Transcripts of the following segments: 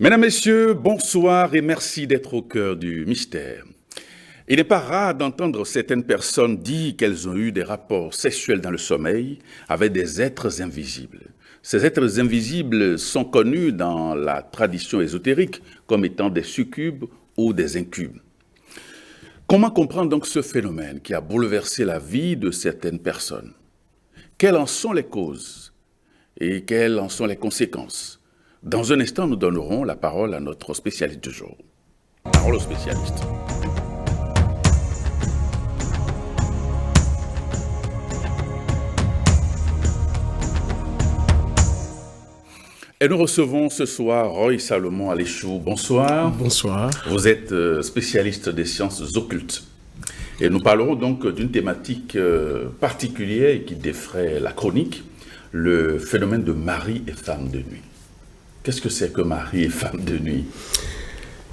Mesdames, Messieurs, bonsoir et merci d'être au cœur du mystère. Il n'est pas rare d'entendre certaines personnes dire qu'elles ont eu des rapports sexuels dans le sommeil avec des êtres invisibles. Ces êtres invisibles sont connus dans la tradition ésotérique comme étant des succubes ou des incubes. Comment comprendre donc ce phénomène qui a bouleversé la vie de certaines personnes? Quelles en sont les causes et quelles en sont les conséquences? Dans un instant, nous donnerons la parole à notre spécialiste du jour. Parole au spécialiste. Et nous recevons ce soir Roy Salomon Aléchou. Bonsoir. Bonsoir. Vous êtes spécialiste des sciences occultes. Et nous parlerons donc d'une thématique particulière et qui défraie la chronique, le phénomène de mari et femme de nuit. Qu'est-ce que c'est que mari et femme de nuit?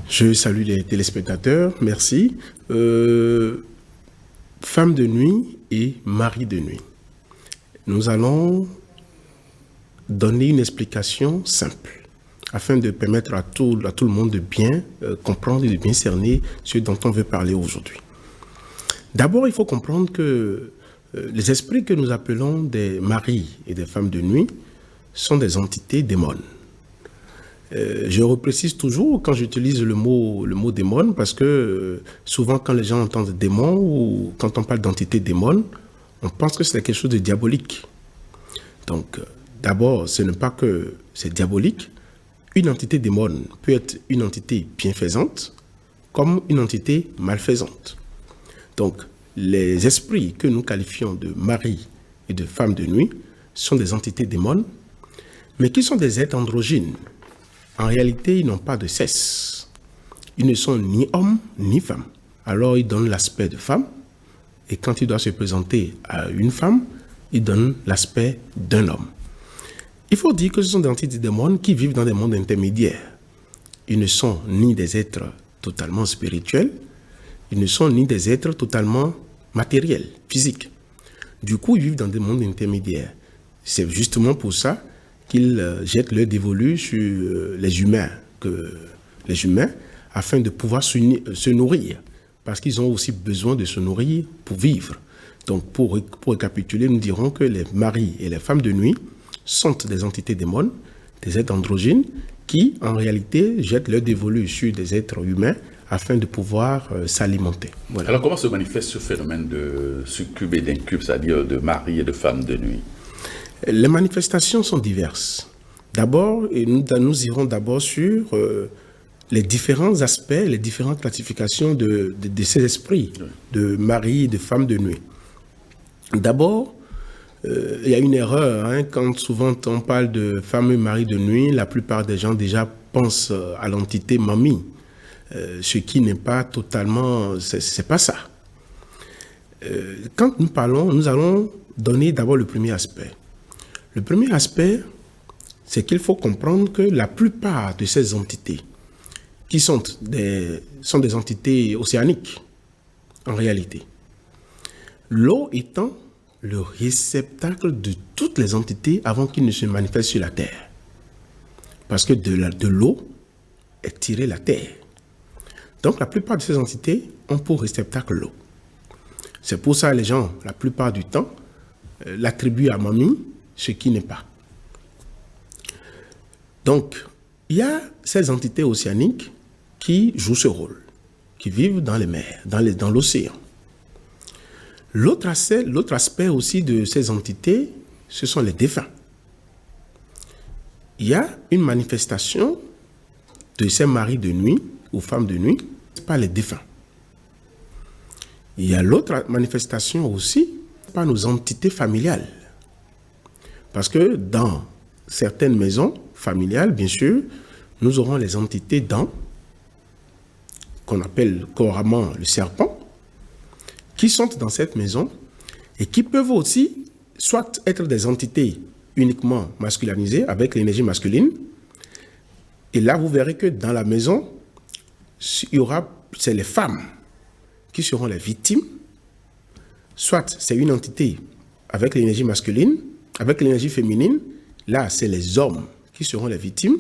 Je salue les téléspectateurs, merci. Femme de nuit et mari de nuit. Nous allons donner une explication simple afin de permettre à tout le monde de bien comprendre et de bien cerner ce dont on veut parler aujourd'hui. D'abord, il faut comprendre que les esprits que nous appelons des maris et des femmes de nuit sont des entités démons. Je reprécise toujours quand j'utilise le mot démon parce que souvent quand les gens entendent démon ou quand on parle d'entité démon, on pense que c'est quelque chose de diabolique. Donc d'abord, ce n'est pas que c'est diabolique. Une entité démon peut être une entité bienfaisante comme une entité malfaisante. Donc les esprits que nous qualifions de mari et de femme de nuit sont des entités démons, mais qui sont des êtres androgynes. En réalité, ils n'ont pas de sexe. Ils ne sont ni hommes ni femmes. Alors, ils donnent l'aspect de femme. Et quand ils doivent se présenter à une femme, ils donnent l'aspect d'un homme. Il faut dire que ce sont des entités démons qui vivent dans des mondes intermédiaires. Ils ne sont ni des êtres totalement spirituels, ils ne sont ni des êtres totalement matériels, physiques. Du coup, ils vivent dans des mondes intermédiaires. C'est justement pour ça qu'ils jettent leur dévolu sur les humains, afin de pouvoir se nourrir, parce qu'ils ont aussi besoin de se nourrir pour vivre. Donc, pour récapituler, nous dirons que les maris et les femmes de nuit sont des entités démons, des êtres androgynes, qui, en réalité, jettent leur dévolu sur des êtres humains afin de pouvoir s'alimenter. Voilà. Alors, comment se manifeste ce phénomène de succube et d'incube, c'est-à-dire de mari et de femme de nuit? Les manifestations sont diverses. D'abord, nous irons d'abord sur les différents aspects, les différentes classifications de ces esprits, de mari et de femme de nuit. D'abord, il y a une erreur, quand souvent on parle de femme et mari de nuit, la plupart des gens déjà pensent à l'entité mamie, ce qui n'est pas totalement, c'est pas ça. Quand nous parlons, nous allons donner d'abord le premier aspect. Le premier aspect, c'est qu'il faut comprendre que la plupart de ces entités, qui sont des entités océaniques, en réalité, l'eau étant le réceptacle de toutes les entités avant qu'ils ne se manifestent sur la Terre. Parce que de l'eau est tirée la Terre. Donc la plupart de ces entités ont pour réceptacle l'eau. C'est pour ça que les gens, la plupart du temps, l'attribuent à mamie, ce qui n'est pas. Donc, il y a ces entités océaniques qui jouent ce rôle, qui vivent dans les mers, dans l'océan. L'autre aspect aussi de ces entités, ce sont les défunts. Il y a une manifestation de ces maris de nuit ou femmes de nuit par les défunts. Il y a l'autre manifestation aussi par nos entités familiales. Parce que dans certaines maisons familiales, bien sûr, nous aurons les entités dents, qu'on appelle couramment le serpent, qui sont dans cette maison et qui peuvent aussi soit être des entités uniquement masculinisées avec l'énergie masculine. Et là, vous verrez que dans la maison, c'est les femmes qui seront les victimes. Soit c'est une entité avec l'énergie masculine, avec l'énergie féminine, là, c'est les hommes qui seront les victimes,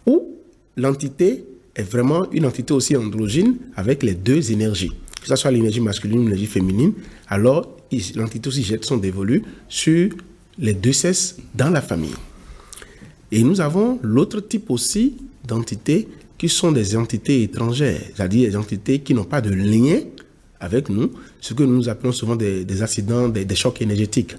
ou l'entité est vraiment une entité aussi androgyne avec les deux énergies, que ce soit l'énergie masculine ou l'énergie féminine, alors l'entité aussi jette son dévolu sur les deux sexes dans la famille. Et nous avons l'autre type aussi d'entités qui sont des entités étrangères, c'est-à-dire des entités qui n'ont pas de lien avec nous, ce que nous appelons souvent des accidents, des chocs énergétiques.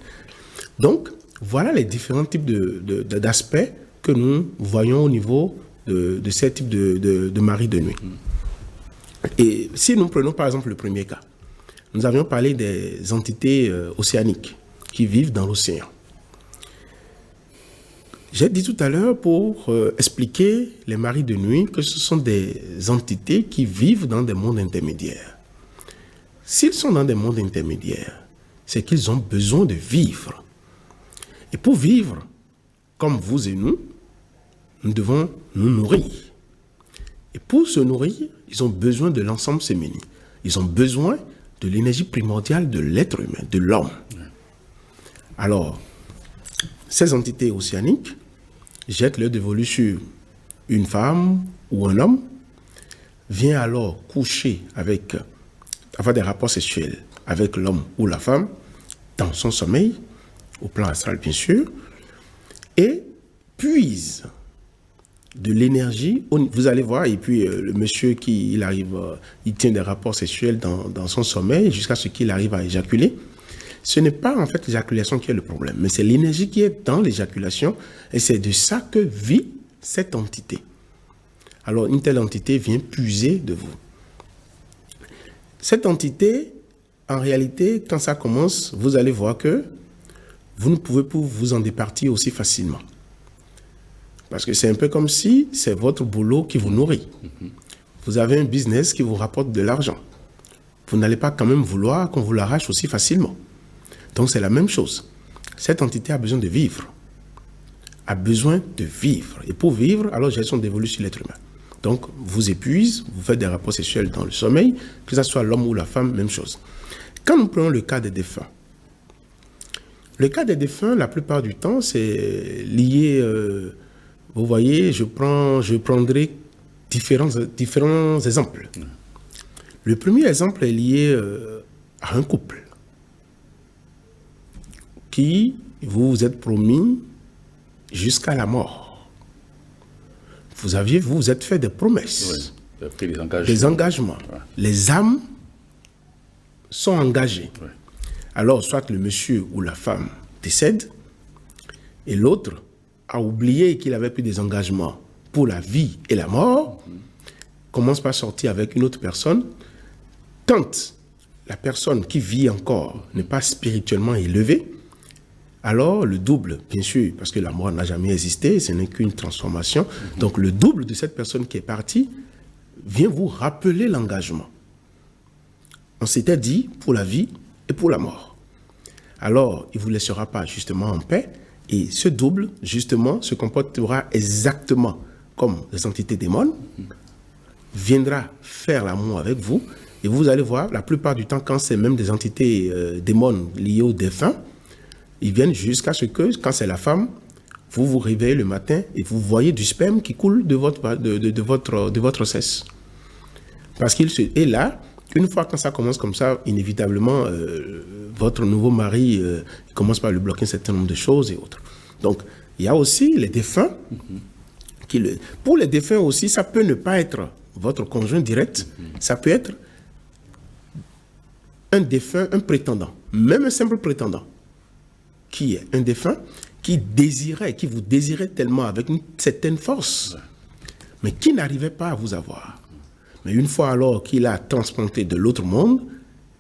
Donc, voilà les différents types d'aspects que nous voyons au niveau de ces types de maris de nuit. Et si nous prenons par exemple le premier cas, nous avions parlé des entités océaniques qui vivent dans l'océan. J'ai dit tout à l'heure pour expliquer les maris de nuit que ce sont des entités qui vivent dans des mondes intermédiaires. S'ils sont dans des mondes intermédiaires, c'est qu'ils ont besoin de vivre. Et pour vivre, comme vous et nous devons nous nourrir. Et pour se nourrir, ils ont besoin de l'ensemble féminin. Ils ont besoin de l'énergie primordiale de l'être humain, de l'homme. Alors, ces entités océaniques jettent leur dévolu sur une femme ou un homme, vient alors coucher avoir des rapports sexuels avec l'homme ou la femme dans son sommeil, au plan astral bien sûr, et puise de l'énergie. Vous allez voir, et puis le monsieur il tient des rapports sexuels dans son sommeil jusqu'à ce qu'il arrive à éjaculer. Ce n'est pas en fait l'éjaculation qui est le problème, mais c'est l'énergie qui est dans l'éjaculation, et c'est de ça que vit cette entité. Alors une telle entité vient puiser de vous. Cette entité, en réalité, quand ça commence, vous allez voir que vous ne pouvez pas vous en départir aussi facilement. Parce que c'est un peu comme si c'est votre boulot qui vous nourrit. Vous avez un business qui vous rapporte de l'argent. Vous n'allez pas quand même vouloir qu'on vous l'arrache aussi facilement. Donc c'est la même chose. Cette entité a besoin de vivre. A besoin de vivre. Et pour vivre, alors j'ai son dévolu sur l'être humain. Donc vous épuise, vous faites des rapports sexuels dans le sommeil, que ce soit l'homme ou la femme, même chose. Quand nous prenons le cas des défunts, le cas des défunts, la plupart du temps, c'est lié, vous voyez, je prendrai différents exemples. Le premier exemple est lié à un couple qui vous vous êtes promis jusqu'à la mort. Vous êtes fait des promesses, oui, pris des engagements. Des engagements. Ouais. Les âmes sont engagées. Ouais. Alors, soit le monsieur ou la femme décède, et l'autre a oublié qu'il avait pris des engagements pour la vie et la mort, commence par sortir avec une autre personne. Quand la personne qui vit encore n'est pas spirituellement élevée, alors le double, bien sûr, parce que la mort n'a jamais existé, ce n'est qu'une transformation, donc le double de cette personne qui est partie vient vous rappeler l'engagement. On s'était dit pour la vie et pour la mort. Alors, il ne vous laissera pas justement en paix, et ce double, justement, se comportera exactement comme les entités démons, viendra faire l'amour avec vous, et vous allez voir, la plupart du temps, quand c'est même des entités démons liées aux défunts, ils viennent jusqu'à ce que, quand c'est la femme, vous vous réveillez le matin et vous voyez du sperme qui coule de votre cesse. Parce qu'il est là, une fois quand ça commence comme ça, inévitablement, votre nouveau mari commence par lui bloquer un certain nombre de choses et autres. Donc, il y a aussi les défunts. Pour les défunts aussi, ça peut ne pas être votre conjoint direct, ça peut être un défunt, un prétendant, même un simple prétendant, qui est un défunt, qui vous désirait tellement avec une certaine force, mais qui n'arrivait pas à vous avoir. Mais une fois alors qu'il a transplanté de l'autre monde,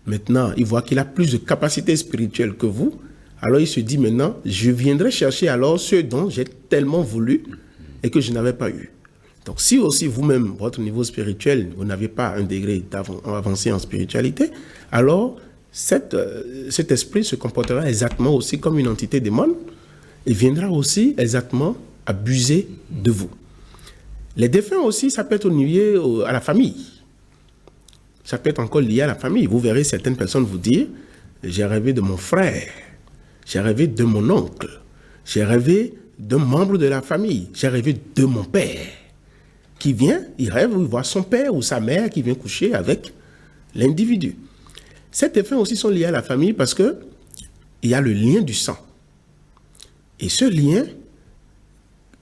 maintenant, il voit qu'il a plus de capacité spirituelle que vous, alors il se dit maintenant, je viendrai chercher alors ce dont j'ai tellement voulu et que je n'avais pas eu. Donc si aussi vous-même, votre niveau spirituel, vous n'avez pas un degré avancé en spiritualité, alors cet esprit se comportera exactement aussi comme une entité démon et viendra aussi exactement abuser de vous. Les défunts aussi, ça peut être lié à la famille. Ça peut être encore lié à la famille. Vous verrez certaines personnes vous dire, j'ai rêvé de mon frère, j'ai rêvé de mon oncle, j'ai rêvé d'un membre de la famille, j'ai rêvé de mon père. qui vient, il rêve, il voit son père ou sa mère qui vient coucher avec l'individu. Ces défunts aussi sont liés à la famille parce que il y a le lien du sang. Et ce lien,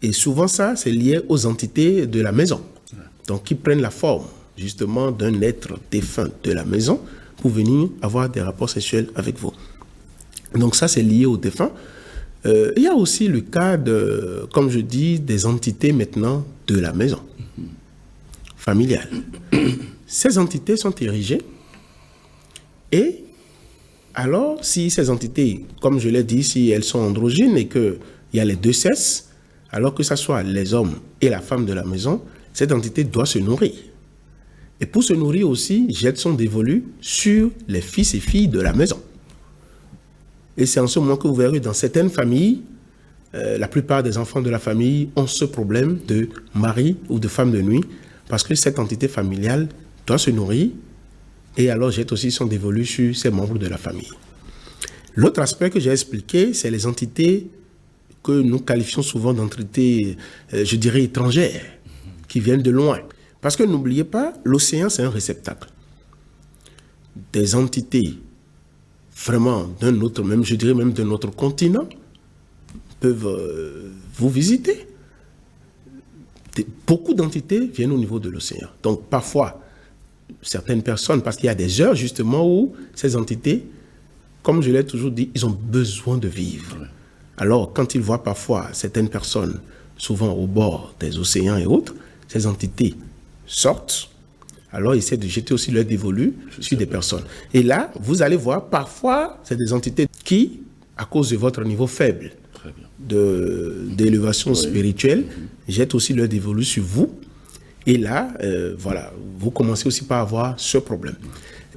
et souvent ça, c'est lié aux entités de la maison. Donc, qui prennent la forme, justement, d'un être défunt de la maison pour venir avoir des rapports sexuels avec vous. Donc, ça, c'est lié aux défunts. Il y a aussi le cas de, comme je dis, des entités maintenant de la maison familiale. Ces entités sont érigées et alors, si ces entités, comme je l'ai dit, si elles sont androgynes et qu'il y a les deux sexes, alors que ce soit les hommes et la femme de la maison, cette entité doit se nourrir. Et pour se nourrir aussi, jette son dévolu sur les fils et filles de la maison. Et c'est en ce moment que vous verrez dans certaines familles, la plupart des enfants de la famille ont ce problème de mari ou de femme de nuit, parce que cette entité familiale doit se nourrir et alors jette aussi son dévolu sur ses membres de la famille. L'autre aspect que j'ai expliqué, c'est les entités que nous qualifions souvent d'entités, je dirais, étrangères, qui viennent de loin. Parce que n'oubliez pas, l'océan, c'est un réceptacle. Des entités vraiment d'un autre, même je dirais même d'un autre continent, peuvent vous visiter. Beaucoup d'entités viennent au niveau de l'océan. Donc parfois, certaines personnes, parce qu'il y a des heures justement où ces entités, comme je l'ai toujours dit, ils ont besoin de vivre. Alors quand ils voient parfois certaines personnes, souvent au bord des océans et autres, ces entités sortent, alors ils essaient de jeter aussi leur dévolu sur des personnes. Et là, vous allez voir, parfois, c'est des entités qui, à cause de votre niveau faible d'élévation spirituelle, jettent aussi leur dévolu sur vous. Et là, voilà, vous commencez aussi par avoir ce problème.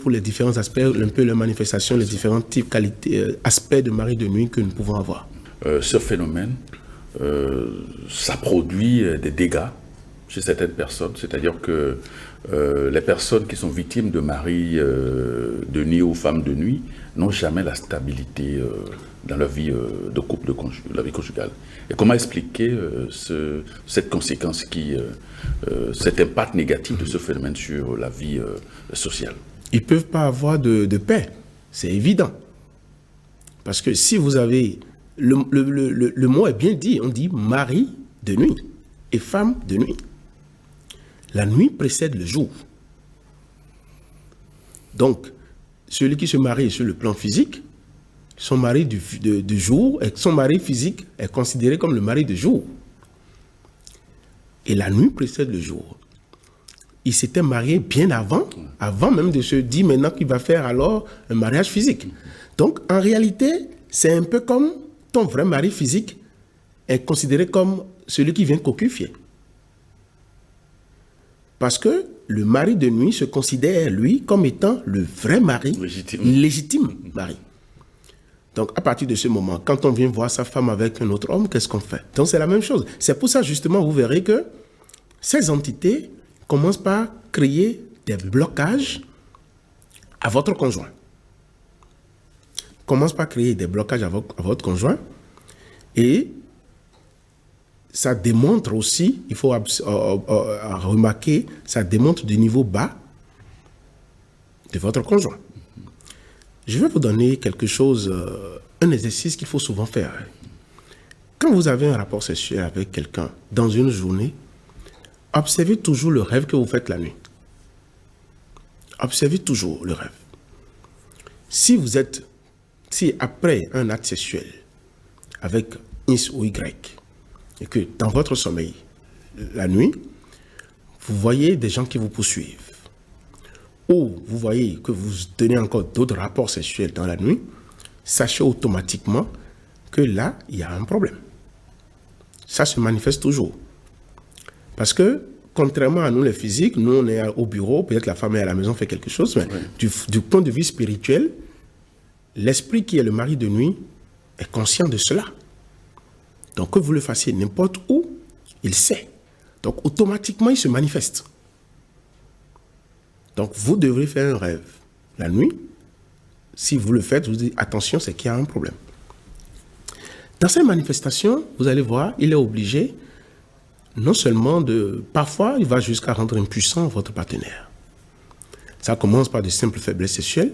Pour les différents aspects, un peu les manifestations, les différents types, qualités, aspects de mari de nuit que nous pouvons avoir. Ce phénomène, ça produit des dégâts chez certaines personnes, c'est-à-dire que les personnes qui sont victimes de maris de nuit ou femmes de nuit n'ont jamais la stabilité dans leur vie de couple, la vie conjugale. Et comment expliquer cette conséquence cet impact négatif de ce phénomène sur la vie sociale? Ils ne peuvent pas avoir de paix, c'est évident. Parce que si vous avez... Le mot est bien dit, on dit mari de nuit et femme de nuit. La nuit précède le jour. Donc, celui qui se marie sur le plan physique, son mari du jour, et son mari physique est considéré comme le mari du jour. Et la nuit précède le jour. Il s'était marié bien avant même de se dire maintenant qu'il va faire alors un mariage physique. Donc, en réalité, c'est un peu comme ton vrai mari physique est considéré comme celui qui vient cocufier. Parce que le mari de nuit se considère, lui, comme étant le vrai mari, légitime mari. Donc, à partir de ce moment, quand on vient voir sa femme avec un autre homme, qu'est-ce qu'on fait? Donc, c'est la même chose. C'est pour ça, justement, vous verrez que ces entités commencent par créer des blocages à votre conjoint. Commencent par créer des blocages à votre conjoint et ça démontre aussi, il faut remarquer, ça démontre du niveau bas de votre conjoint. Je vais vous donner quelque chose, un exercice qu'il faut souvent faire. Quand vous avez un rapport sexuel avec quelqu'un dans une journée, observez toujours le rêve que vous faites la nuit. Observez toujours le rêve. Si après un acte sexuel avec X ou Y, et que dans votre sommeil, la nuit, vous voyez des gens qui vous poursuivent, ou vous voyez que vous tenez encore d'autres rapports sexuels dans la nuit, sachez automatiquement que là, il y a un problème. Ça se manifeste toujours. Parce que, contrairement à nous les physiques, nous on est au bureau, peut-être la femme est à la maison, fait quelque chose, mais du point de vue spirituel, l'esprit qui est le mari de nuit est conscient de cela. Donc, que vous le fassiez n'importe où, il sait. Donc, automatiquement, il se manifeste. Donc, vous devrez faire un rêve la nuit. Si vous le faites, vous dites, attention, c'est qu'il y a un problème. Dans ces manifestations, vous allez voir, il est obligé non seulement parfois, il va jusqu'à rendre impuissant votre partenaire. Ça commence par de simples faiblesses sexuelles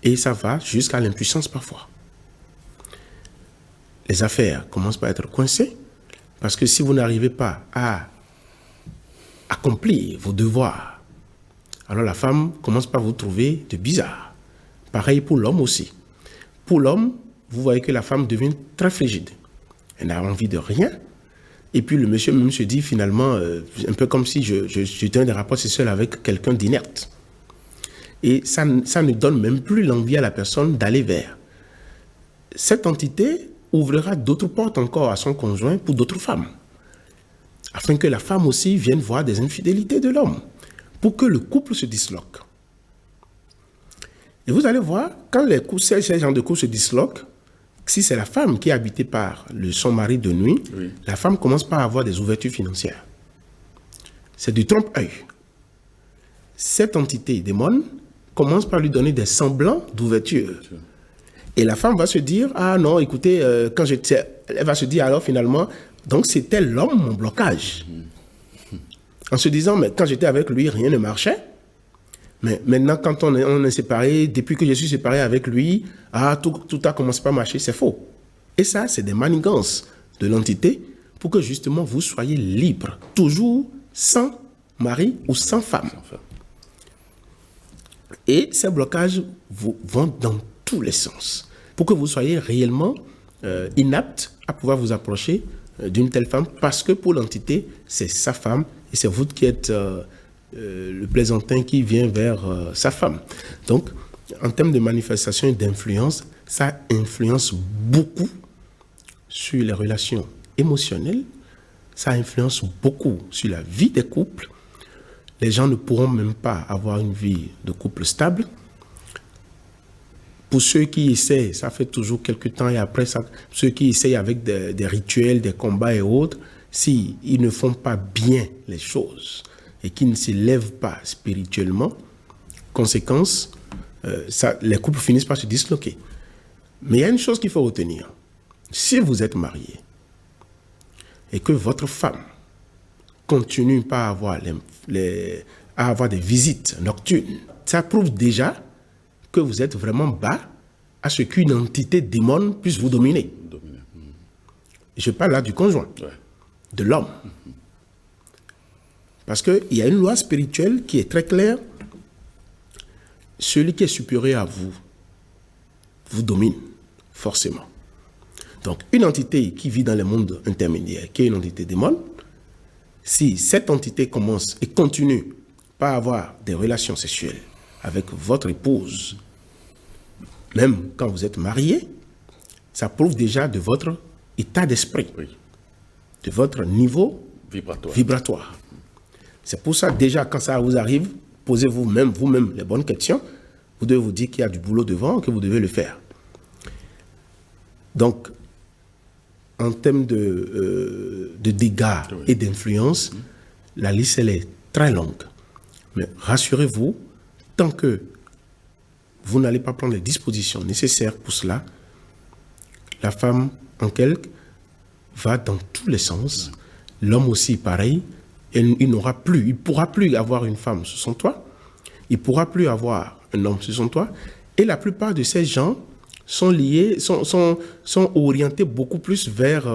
et ça va jusqu'à l'impuissance parfois. Les affaires commencent par être coincées parce que si vous n'arrivez pas à accomplir vos devoirs, alors la femme commence par vous trouver de bizarre. Pareil pour l'homme aussi. Pour l'homme, vous voyez que la femme devient très frigide. Elle n'a envie de rien. Et puis le monsieur même se dit finalement, un peu comme si je tenais des rapports sexuels avec quelqu'un d'inerte. Et ça ne donne même plus l'envie à la personne d'aller vers. Cette entité ouvrira d'autres portes encore à son conjoint pour d'autres femmes. Afin que la femme aussi vienne voir des infidélités de l'homme. Pour que le couple se disloque. Et vous allez voir, quand ces gens de couple se disloquent, si c'est la femme qui est habitée par son mari de nuit, oui, la femme commence par avoir des ouvertures financières. C'est du trompe-œil. Cette entité démon commence par lui donner des semblants d'ouverture. Et la femme va se dire, ah non, écoutez, elle va se dire alors finalement, donc c'était l'homme mon blocage. En se disant, mais quand j'étais avec lui, rien ne marchait. Mais maintenant, quand on est séparés, depuis que je suis séparé avec lui, tout a commencé par marcher, c'est faux. Et ça, c'est des manigances de l'entité pour que justement vous soyez libre, toujours sans mari ou sans femme. Et ces blocages vont dans tous les sens pour que vous soyez réellement inapte à pouvoir vous approcher d'une telle femme parce que pour l'entité, c'est sa femme et c'est vous qui êtes le plaisantin qui vient vers sa femme. Donc, en termes de manifestation et d'influence, ça influence beaucoup sur les relations émotionnelles, ça influence beaucoup sur la vie des couples. Les gens ne pourront même pas avoir une vie de couple stable. Pour ceux qui essaient, ça fait toujours quelques temps et après, ceux qui essayent avec des rituels, des combats et autres, s'ils ne font pas bien les choses et qu'ils ne s'élèvent pas spirituellement, conséquence, les couples finissent par se disloquer. Mais il y a une chose qu'il faut retenir. Si vous êtes marié et que votre femme continue pas à avoir des visites nocturnes, ça prouve déjà que vous êtes vraiment bas à ce qu'une entité démon puisse vous dominer. Je parle là du conjoint, de l'homme. Parce qu'il y a une loi spirituelle qui est très claire. Celui qui est supérieur à vous, vous domine, forcément. Donc, une entité qui vit dans les mondes intermédiaires, qui est une entité démon, si cette entité commence et continue par avoir des relations sexuelles avec votre épouse, même quand vous êtes marié, ça prouve déjà de votre état d'esprit, de votre niveau vibratoire. C'est pour ça, déjà, quand ça vous arrive, posez-vous vous-même les bonnes questions. Vous devez vous dire qu'il y a du boulot devant, que vous devez le faire. Donc, en termes de dégâts et d'influence, la liste, elle est très longue. Mais rassurez-vous, tant que vous n'allez pas prendre les dispositions nécessaires pour cela, la femme, en quelque, va dans tous les sens. L'homme aussi, pareil. Il ne pourra plus avoir une femme sous son toit. Il ne pourra plus avoir un homme sous son toit. Et la plupart de ces gens sont liés, sont orientés beaucoup plus vers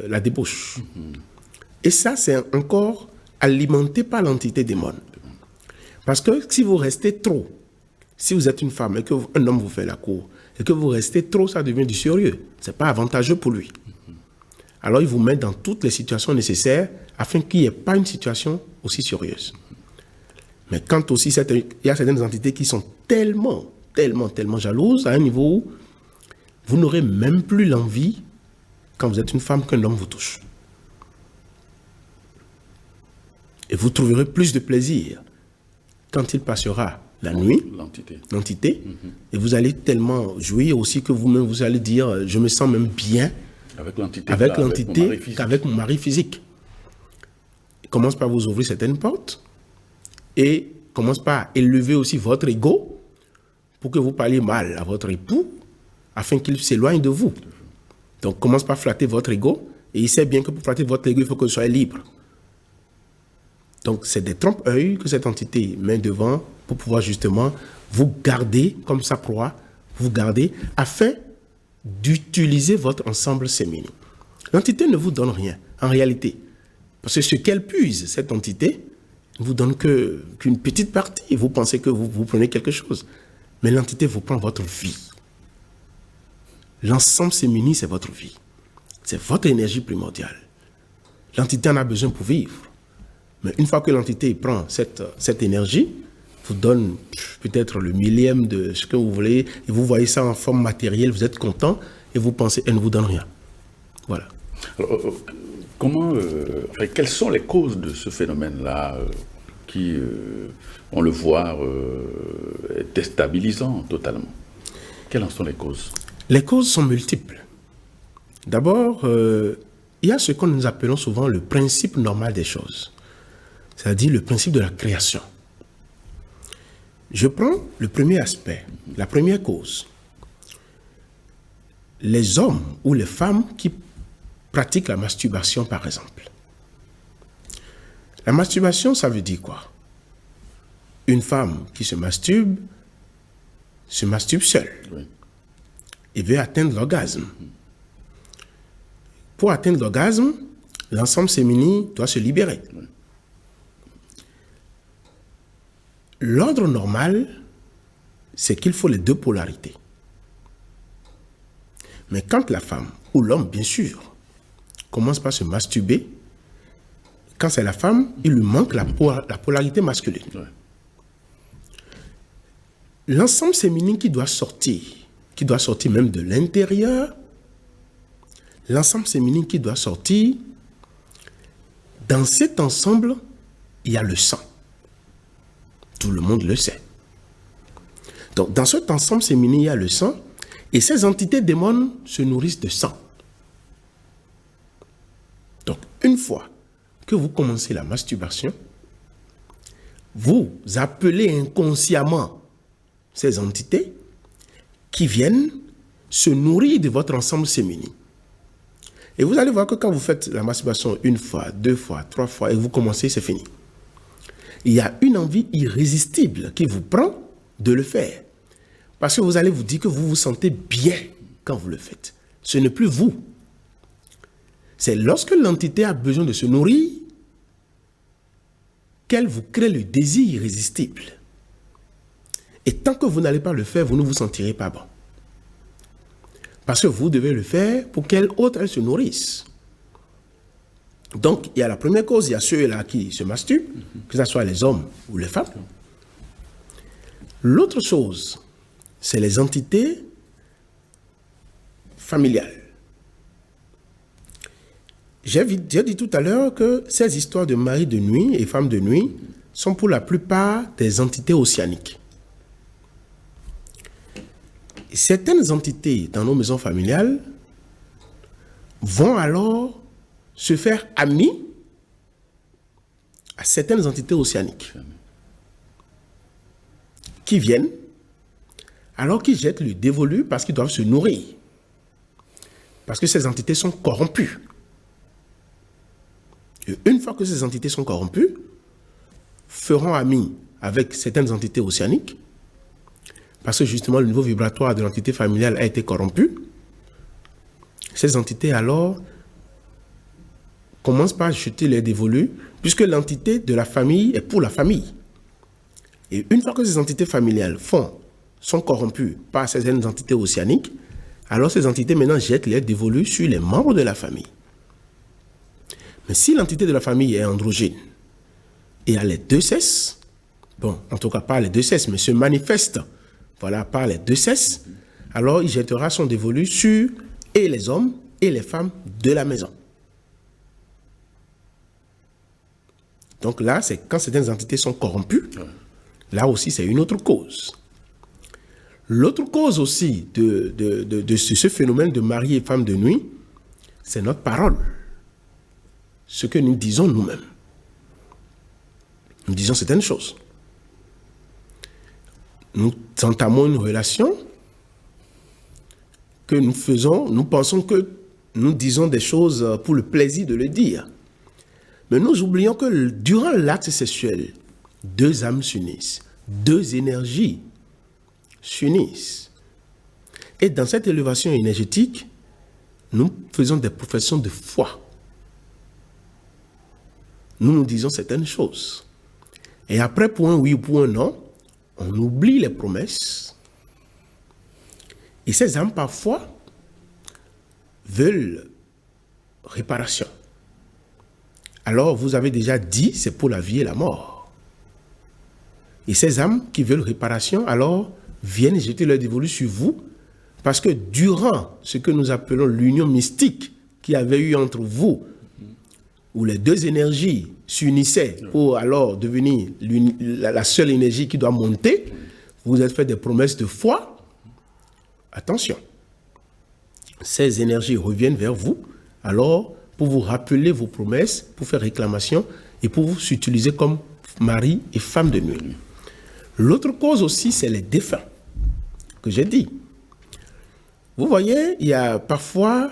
la débauche. Et ça, c'est encore alimenté par l'entité démon. Parce que si vous restez trop, si vous êtes une femme et qu'un homme vous fait la cour, et que vous restez trop, ça devient du sérieux. Ce n'est pas avantageux pour lui. Alors, il vous met dans toutes les situations nécessaires afin qu'il n'y ait pas une situation aussi sérieuse. Mais quand aussi, il y a certaines entités qui sont tellement jalouses à un niveau où vous n'aurez même plus l'envie, quand vous êtes une femme, qu'un homme vous touche. Et vous trouverez plus de plaisir quand il passera la nuit, l'entité, et vous allez tellement jouir aussi que vous-même, vous allez dire, je me sens même bien avec l'entité qu'avec mon mari physique. Il commence par vous ouvrir certaines portes et commence par élever aussi votre ego pour que vous parliez mal à votre époux afin qu'il s'éloigne de vous. Donc commence par flatter votre ego Et il sait bien que pour pratiquer votre Lego, il faut que vous soyez libre. Donc, c'est des trompe-œil que cette entité met devant pour pouvoir justement vous garder comme sa proie, vous garder afin d'utiliser votre ensemble séminique. L'entité ne vous donne rien, en réalité. Parce que ce qu'elle puise, cette entité, ne vous donne qu'une petite partie. Vous pensez que vous prenez quelque chose. Mais l'entité vous prend votre vie. L'ensemble séminique, c'est votre vie. C'est votre énergie primordiale. L'entité en a besoin pour vivre. Mais une fois que l'entité prend cette énergie, vous donne peut-être le millième de ce que vous voulez, et vous voyez ça en forme matérielle, vous êtes content, et vous pensez, elle ne vous donne rien. Voilà. Alors, quelles sont les causes de ce phénomène-là qui, on le voit, est déstabilisant totalement? Quelles en sont les causes? Les causes sont multiples. D'abord, il y a ce que nous appelons souvent le principe normal des choses, c'est-à-dire le principe de la création. Je prends le premier aspect, la première cause. Les hommes ou les femmes qui pratiquent la masturbation, par exemple. La masturbation, ça veut dire quoi? Une femme qui se masturbe seule. Oui. Et veut atteindre l'orgasme. Pour atteindre l'orgasme, l'ensemble séminique doit se libérer. Oui. L'ordre normal, c'est qu'il faut les deux polarités. Mais quand la femme, ou l'homme bien sûr, commence par se masturber, quand c'est la femme, il lui manque la polarité masculine. Ouais. L'ensemble séminique qui doit sortir même de l'intérieur, l'ensemble séminique qui doit sortir, dans cet ensemble, il y a le sang. Tout le monde le sait. Donc, dans cet ensemble séminique, il y a le sang, et ces entités démons se nourrissent de sang. Donc, une fois que vous commencez la masturbation, vous appelez inconsciemment ces entités qui viennent se nourrir de votre ensemble séminique. Et vous allez voir que quand vous faites la masturbation une fois, deux fois, trois fois, et vous commencez, c'est fini. Il y a une envie irrésistible qui vous prend de le faire. Parce que vous allez vous dire que vous vous sentez bien quand vous le faites. Ce n'est plus vous. C'est lorsque l'entité a besoin de se nourrir qu'elle vous crée le désir irrésistible. Et tant que vous n'allez pas le faire, vous ne vous sentirez pas bon. Parce que vous devez le faire pour qu'elle autre se nourrisse. Donc, il y a la première cause, il y a ceux-là qui se masturbent, que ce soit les hommes ou les femmes. L'autre chose, c'est les entités familiales. J'ai dit tout à l'heure que ces histoires de mari de nuit et femmes de nuit sont pour la plupart des entités ossianiques. Certaines entités dans nos maisons familiales vont alors se faire amis à certaines entités ossianiques qui viennent alors qu'ils jettent le dévolu parce qu'ils doivent se nourrir. Parce que ces entités sont corrompues. Et une fois que ces entités sont corrompues, feront amis avec certaines entités ossianiques, parce que justement le niveau vibratoire de l'entité familiale a été corrompu. Ces entités alors commencent par jeter les dévolus, puisque l'entité de la famille est pour la famille. Et une fois que ces entités familiales sont corrompues par certaines entités ossianiques, alors ces entités maintenant jettent les dévolus sur les membres de la famille. Mais si l'entité de la famille est androgyne et a les deux sexes, bon, en tout cas pas les deux sexes, mais se manifeste, voilà, par les deux sexes, alors il jettera son dévolu sur et les hommes et les femmes de la maison. Donc là, c'est quand certaines entités sont corrompues, là aussi c'est une autre cause. L'autre cause aussi de ce phénomène de mari et femme de nuit, c'est notre parole. Ce que nous disons nous-mêmes. Nous disons certaines choses. Nous entamons une relation que nous faisons, nous pensons que nous disons des choses pour le plaisir de le dire. Mais nous oublions que durant l'acte sexuel, deux âmes s'unissent, deux énergies s'unissent. Et dans cette élévation énergétique, nous faisons des professions de foi. Nous disons certaines choses. Et après, pour un oui ou pour un non, on oublie les promesses. Et ces âmes, parfois, veulent réparation. Alors, vous avez déjà dit, c'est pour la vie et la mort. Et ces âmes qui veulent réparation, alors, viennent jeter leur dévolu sur vous, parce que durant ce que nous appelons l'union mystique qu'il y avait eu entre vous, où les deux énergies s'unissaient pour alors devenir la seule énergie qui doit monter, vous êtes fait des promesses de foi. Attention, ces énergies reviennent vers vous, alors pour vous rappeler vos promesses, pour faire réclamation et pour vous utiliser comme mari et femme de nuit. L'autre cause aussi, c'est les défunts, que j'ai dit. Vous voyez, il y a parfois,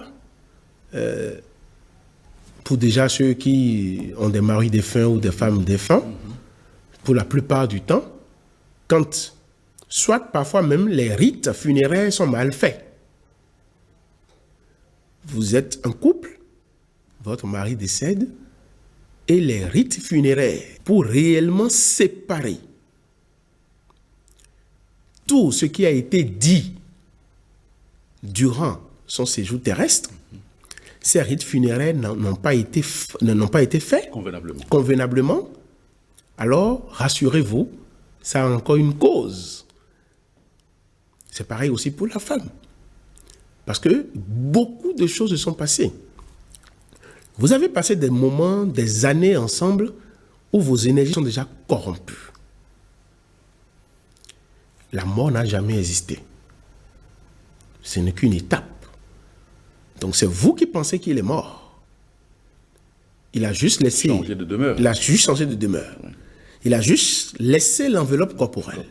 pour déjà ceux qui ont des maris défunts ou des femmes défunts, pour la plupart du temps, quand, soit parfois même les rites funéraires sont mal faits. Vous êtes un couple, votre mari décède, et les rites funéraires, pour réellement séparer tout ce qui a été dit durant son séjour terrestre, ces rites funéraires n'ont pas été faits convenablement. Alors, rassurez-vous, ça a encore une cause. C'est pareil aussi pour la femme. Parce que beaucoup de choses se sont passées. Vous avez passé des moments, des années ensemble où vos énergies sont déjà corrompues. La mort n'a jamais existé. Ce n'est qu'une étape. Donc c'est vous qui pensez qu'il est mort. Il a juste laissé... Changer de demeure. Il a juste changé de demeure. Oui. Il a juste laissé l'enveloppe corporelle.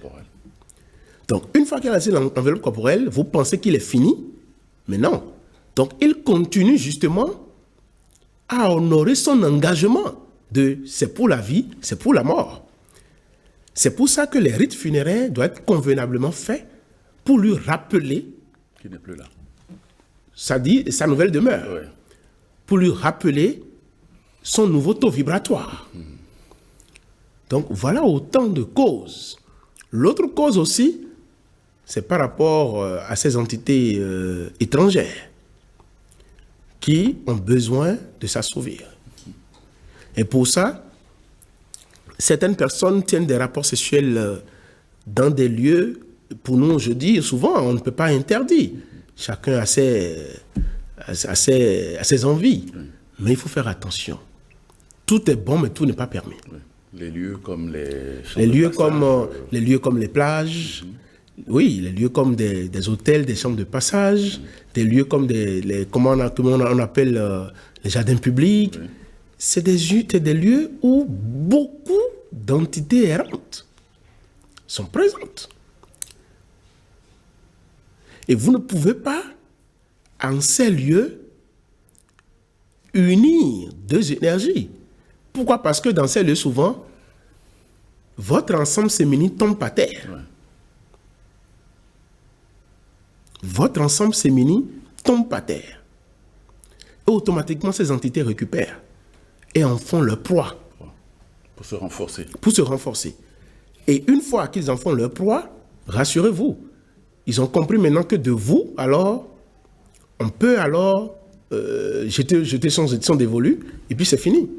Donc une fois qu'il a laissé l'enveloppe corporelle, vous pensez qu'il est fini, mais non. Donc il continue justement à honorer son engagement de c'est pour la vie, c'est pour la mort. C'est pour ça que les rites funéraires doivent être convenablement faits pour lui rappeler qu'il n'est plus là. Ça dit sa nouvelle demeure. Oui. Pour lui rappeler son nouveau taux vibratoire. Donc voilà autant de causes. L'autre cause aussi, c'est par rapport à ces entités étrangères qui ont besoin de s'assouvir. Et pour ça, certaines personnes tiennent des rapports sexuels dans des lieux, pour nous, je dis souvent, on ne peut pas interdire. Chacun a ses envies. Oui. Mais il faut faire attention. Tout est bon, mais tout n'est pas permis. Oui. Les lieux comme les lieux comme les plages, oui, les lieux comme des hôtels, des chambres de passage, des lieux comme comment on appelle les jardins publics. Oui. C'est des lieux où beaucoup d'entités errantes sont présentes. Et vous ne pouvez pas, en ces lieux, unir deux énergies. Pourquoi? Parce que dans ces lieux, souvent, votre ensemble féminin tombe par terre. Ouais. Votre ensemble féminin tombe par terre. Et automatiquement, ces entités récupèrent et en font leur proie. Pour se renforcer. Pour se renforcer. Et une fois qu'ils en font leur proie, rassurez-vous, ils ont compris maintenant que de vous, alors, on peut alors jeter son dévolu, et puis c'est fini.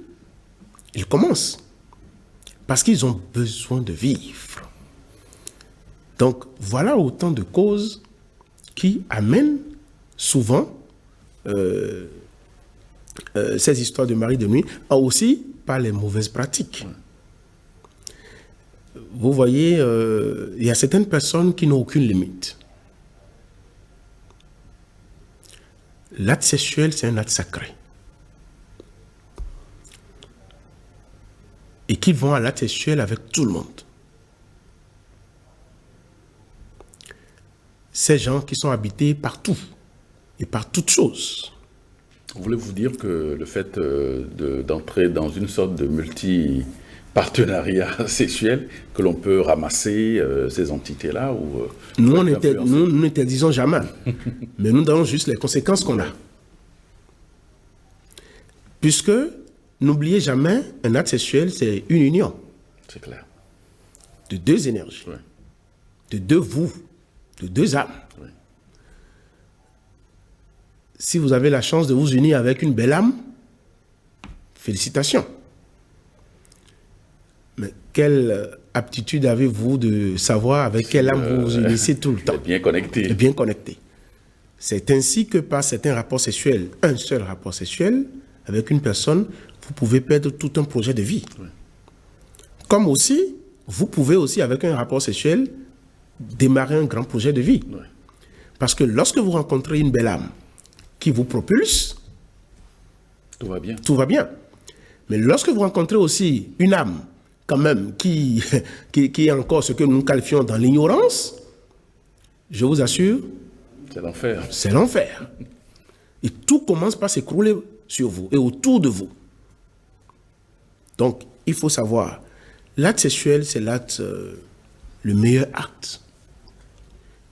Ils commencent. Parce qu'ils ont besoin de vivre. Donc, voilà autant de causes qui amènent souvent ces histoires de mari de nuit, aussi par les mauvaises pratiques. Vous voyez, il y a certaines personnes qui n'ont aucune limite. L'acte sexuel, c'est un acte sacré. Et qui vont à l'acte sexuel avec tout le monde. Ces gens qui sont habités par tout et par toutes choses. Voulez-vous dire que le fait d'entrer dans une sorte de multi-partenariat sexuel, que l'on peut ramasser ces entités-là ou Nous n'interdisons jamais, mais nous donnons juste les conséquences qu'on a. Puisque, n'oubliez jamais, un acte sexuel, c'est une union. C'est clair. De deux énergies, Oui. de deux vous, de deux âmes. Oui. Si vous avez la chance de vous unir avec une belle âme, félicitations. Mais quelle aptitude avez-vous de savoir avec quelle âme vous vous unissez tout le temps? Bien connecté. Et bien connecté. C'est ainsi que par certains rapports sexuels, un seul rapport sexuel avec une personne, vous pouvez perdre tout un projet de vie. Oui. Comme aussi, vous pouvez aussi avec un rapport sexuel démarrer un grand projet de vie. Oui. Parce que lorsque vous rencontrez une belle âme qui vous propulse, Tout va bien. tout va bien. Mais lorsque vous rencontrez aussi une âme, quand même, qui est encore ce que nous qualifions dans l'ignorance, je vous assure, C'est l'enfer. c'est l'enfer. Et tout commence par s'écrouler sur vous et autour de vous. Donc, il faut savoir, l'acte sexuel, c'est l'acte, le meilleur acte.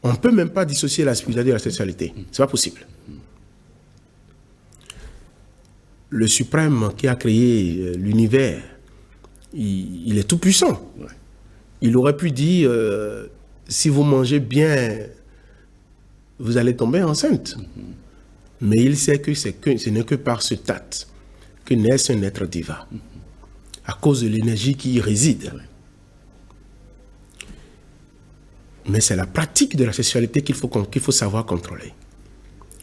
On ne peut même pas dissocier la spiritualité de la sexualité. Ce n'est pas possible. Le suprême qui a créé l'univers, il est tout puissant. Ouais. Il aurait pu dire, si vous mangez bien, vous allez tomber enceinte. Mais il sait que ce n'est que par ce tact que naît un être divin. À cause de l'énergie qui y réside. Mais c'est la pratique de la sexualité qu'il faut savoir contrôler.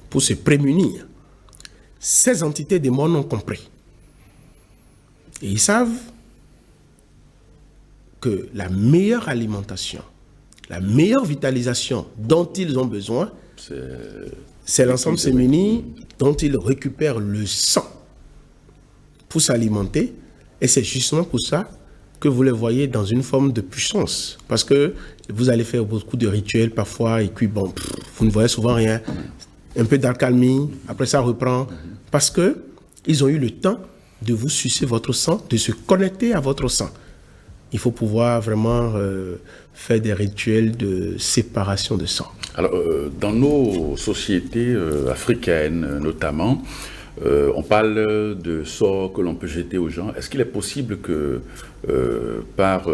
Pour se prémunir. Ces entités démons ont compris. Et ils savent que la meilleure alimentation, la meilleure vitalisation dont ils ont besoin, c'est l'ensemble sémini dont ils récupèrent le sang pour s'alimenter. Et c'est justement pour ça que vous les voyez dans une forme de puissance. Parce que vous allez faire beaucoup de rituels parfois et puis bon, vous ne voyez souvent rien. Un peu d'accalmie, après ça reprend. Parce qu'ils ont eu le temps de vous sucer votre sang, de se connecter à votre sang. Il faut pouvoir vraiment faire des rituels de séparation de sang. Alors, dans nos sociétés africaines notamment, on parle de sorts que l'on peut jeter aux gens. Est-ce qu'il est possible que par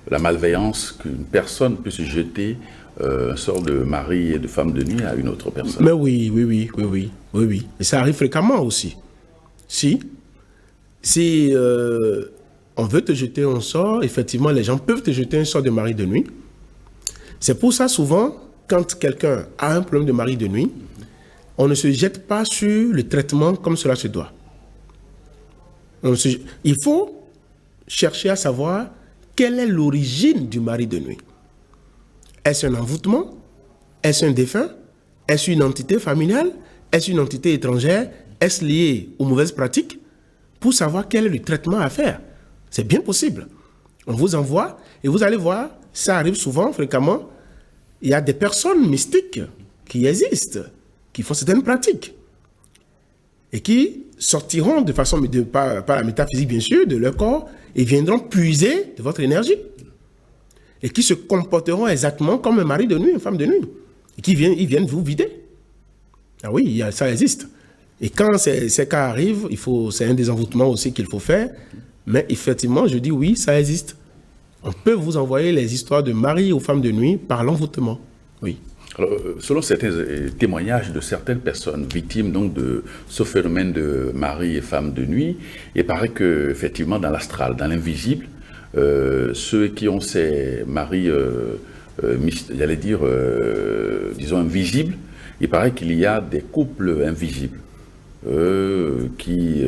la malveillance, qu'une personne puisse jeter un sort de mari et de femme de nuit à une autre personne? Mais oui. Et ça arrive fréquemment aussi. Si on veut te jeter un sort, effectivement, les gens peuvent te jeter un sort de mari de nuit. C'est pour ça, souvent, quand quelqu'un a un problème de mari de nuit, on ne se jette pas sur le traitement comme cela se doit. Il faut chercher à savoir quelle est l'origine du mari de nuit. Est-ce un envoûtement? Est-ce un défunt? Est-ce une entité familiale? Est-ce une entité étrangère? Est-ce lié aux mauvaises pratiques? Pour savoir quel est le traitement à faire. C'est bien possible. On vous envoie et vous allez voir, ça arrive souvent, fréquemment. Il y a des personnes mystiques qui existent, qui font certaines pratiques et qui sortiront de façon, par la métaphysique bien sûr, de leur corps et viendront puiser de votre énergie et qui se comporteront exactement comme un mari de nuit, une femme de nuit et qui viennent vous vider. Ah oui, ça existe. Et quand ces cas arrivent, c'est un des envoûtements aussi qu'il faut faire. Mais effectivement, je dis oui, ça existe. On peut vous envoyer les histoires de mari ou femmes de nuit par l'envoûtement. Oui. Alors, selon certains témoignages de certaines personnes victimes donc, de ce phénomène de mari et femme de nuit, il paraît qu'effectivement, dans l'astral, dans l'invisible, ceux qui ont ces maris, j'allais dire, disons, invisibles, il paraît qu'il y a des couples invisibles. Qui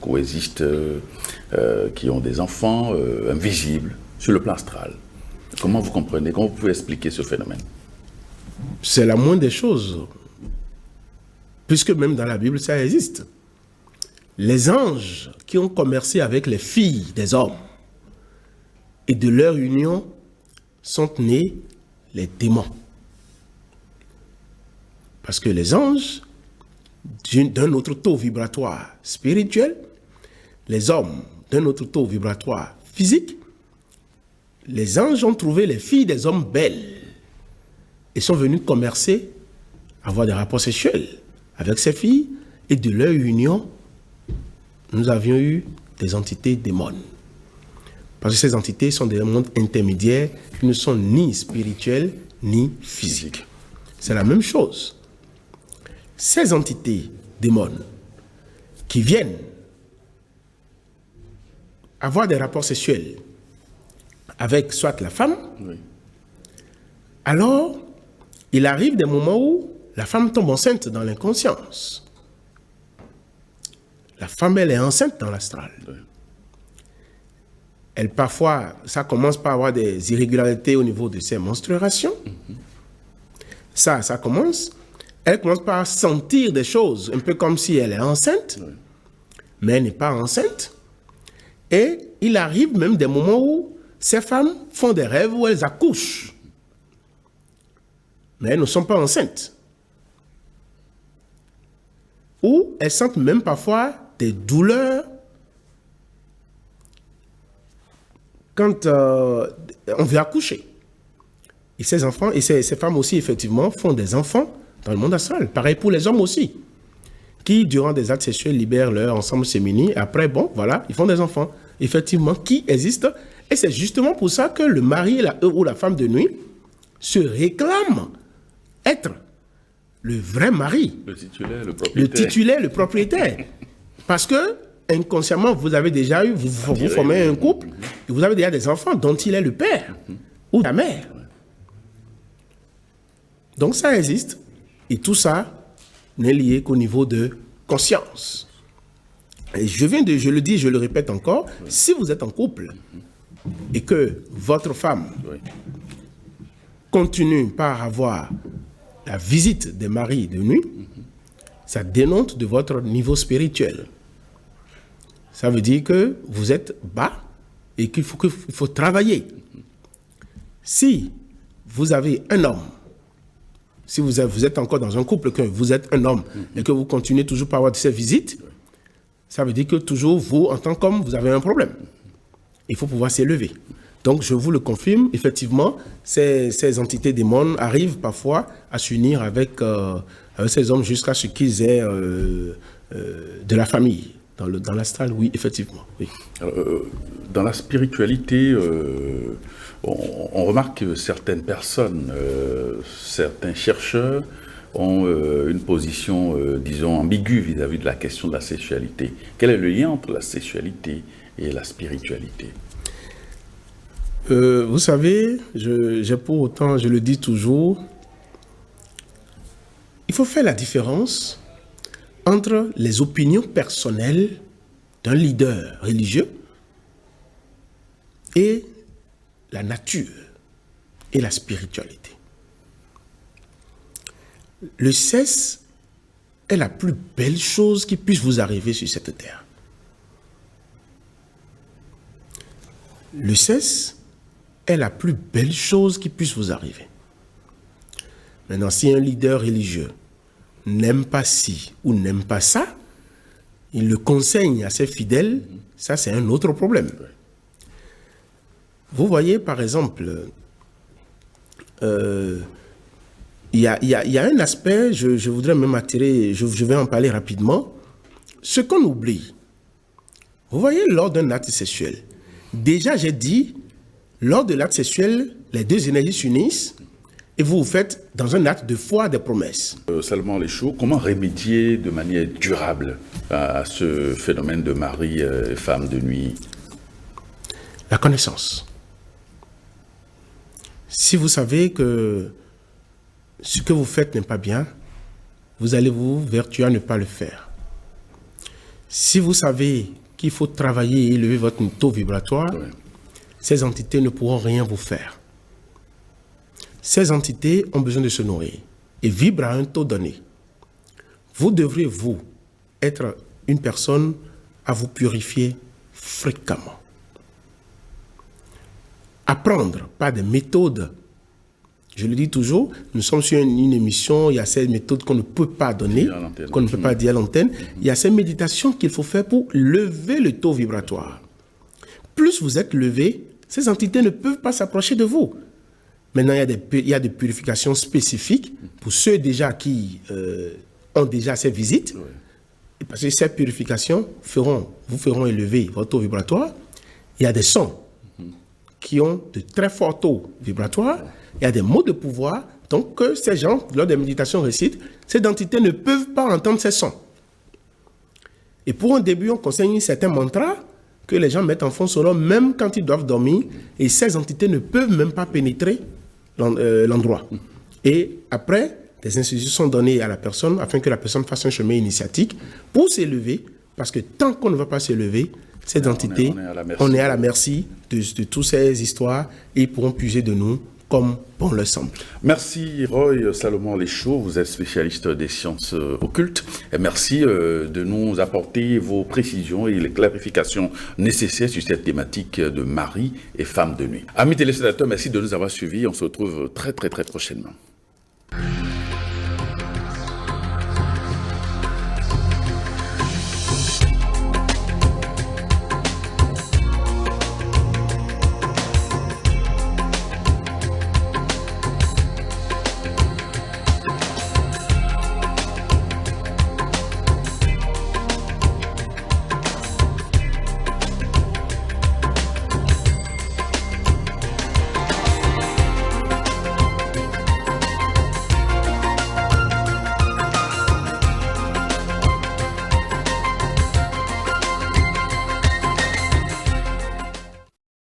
coexistent, qui ont des enfants invisibles sur le plan astral. Comment vous comprenez, comment vous pouvez expliquer ce phénomène? C'est la moindre des choses, puisque même dans la Bible, ça existe. Les anges qui ont commercé avec les filles des hommes et de leur union sont nés les démons. Parce que les anges d'un autre taux vibratoire spirituel, les hommes d'un autre taux vibratoire physique, les anges ont trouvé les filles des hommes belles et sont venus commercer, avoir des rapports sexuels avec ces filles, et de leur union, nous avions eu des entités démons. Parce que ces entités sont des mondes intermédiaires qui ne sont ni spirituels ni physiques. C'est la même chose. Ces entités démons qui viennent avoir des rapports sexuels avec soit la femme, oui. Alors il arrive des moments où la femme tombe enceinte dans l'inconscience. La femme, elle est enceinte dans l'astral. Oui. Elle, parfois, ça commence par avoir des irrégularités au niveau de ses menstruations. Ça commence. Elle commence par sentir des choses, un peu comme si elle est enceinte, oui. Mais elle n'est pas enceinte. Et il arrive même des moments où ces femmes font des rêves où elles accouchent. Mais elles ne sont pas enceintes. Ou elles sentent même parfois des douleurs quand on veut accoucher. Et ces enfants, et ces femmes aussi, effectivement, font des enfants dans le monde astral. Pareil pour les hommes aussi, qui, durant des actes sexuels, libèrent leur ensemble sémini. Après, bon, voilà, ils font des enfants, effectivement, qui existent. Et c'est justement pour ça que le mari ou la femme de nuit se réclame être le vrai mari. Le titulaire, le propriétaire. Parce que, inconsciemment, vous avez déjà eu, vous formez un couple, et vous avez déjà des enfants dont il est le père ou la mère. Donc ça existe. Et tout ça n'est lié qu'au niveau de conscience. Et je le dis, je le répète encore, si vous êtes en couple et que votre femme continue par avoir la visite des maris de nuit, ça dénote de votre niveau spirituel. Ça veut dire que vous êtes bas et qu'il faut travailler. Si vous avez un homme, si vous êtes encore dans un couple, que vous êtes un homme et que vous continuez toujours par avoir ces visites, ça veut dire que toujours vous, en tant qu'homme, vous avez un problème. Il faut pouvoir s'élever. Donc, je vous le confirme, effectivement, ces entités démons arrivent parfois à s'unir avec ces hommes jusqu'à ce qu'ils aient de la famille. Dans l'astral, oui, effectivement. Oui. Dans la spiritualité, on remarque que certaines personnes, certains chercheurs ont une position, disons, ambiguë vis-à-vis de la question de la sexualité. Quel est le lien entre la sexualité et la spiritualité? Vous savez, j'ai pour autant, je le dis toujours, il faut faire la différence entre les opinions personnelles d'un leader religieux et la nature et la spiritualité. Le sexe est la plus belle chose qui puisse vous arriver sur cette terre. Le sexe est la plus belle chose qui puisse vous arriver. Maintenant, si un leader religieux n'aime pas ci ou n'aime pas ça, il le conseille à ses fidèles, ça c'est un autre problème. Vous voyez, par exemple, il y a un aspect, je voudrais même attirer, je vais en parler rapidement, ce qu'on oublie. Vous voyez, lors d'un acte sexuel, déjà j'ai dit, lors de l'acte sexuel, les deux énergies s'unissent et vous faites dans un acte de foi des promesses. Salomon Léchou, comment remédier de manière durable à ce phénomène de mari et femme de nuit? La connaissance. Si vous savez que ce que vous faites n'est pas bien, vous allez vous vertuer à ne pas le faire. Si vous savez qu'il faut travailler et élever votre taux vibratoire, oui. Ces entités ne pourront rien vous faire. Ces entités ont besoin de se nourrir et vibrent à un taux donné. Vous devrez, vous, être une personne à vous purifier fréquemment. Apprendre par des méthodes Je le dis toujours, nous sommes sur une émission, il y a ces méthodes qu'on ne peut pas donner, qu'on ne peut pas dire à l'antenne. Il y a ces méditations qu'il faut faire pour lever le taux vibratoire. Plus vous êtes levé, ces entités ne peuvent pas s'approcher de vous. Maintenant, il y a des purifications spécifiques pour ceux déjà qui ont déjà ces visites. Parce que ces purifications vous feront élever votre taux vibratoire. Il y a des sons qui ont de très forts taux vibratoires. Il y a des mots de pouvoir. Donc, ces gens, lors des méditations récitent, ces entités ne peuvent pas entendre ces sons. Et pour un début, on conseille certains mantras que les gens mettent en fond sonore même quand ils doivent dormir. Et ces entités ne peuvent même pas pénétrer l'endroit. Et après, des instructions sont données à la personne afin que la personne fasse un chemin initiatique pour s'élever. Parce que tant qu'on ne va pas s'élever, ces entités, on est à la merci de toutes ces histoires et ils pourront puiser de nous comme bon leur semble. Merci Roy Salomon Léchaud, vous êtes spécialiste des sciences occultes. Et merci de nous apporter vos précisions et les clarifications nécessaires sur cette thématique de mari et femme de nuit. Amis téléspectateurs, merci de nous avoir suivis. On se retrouve très prochainement.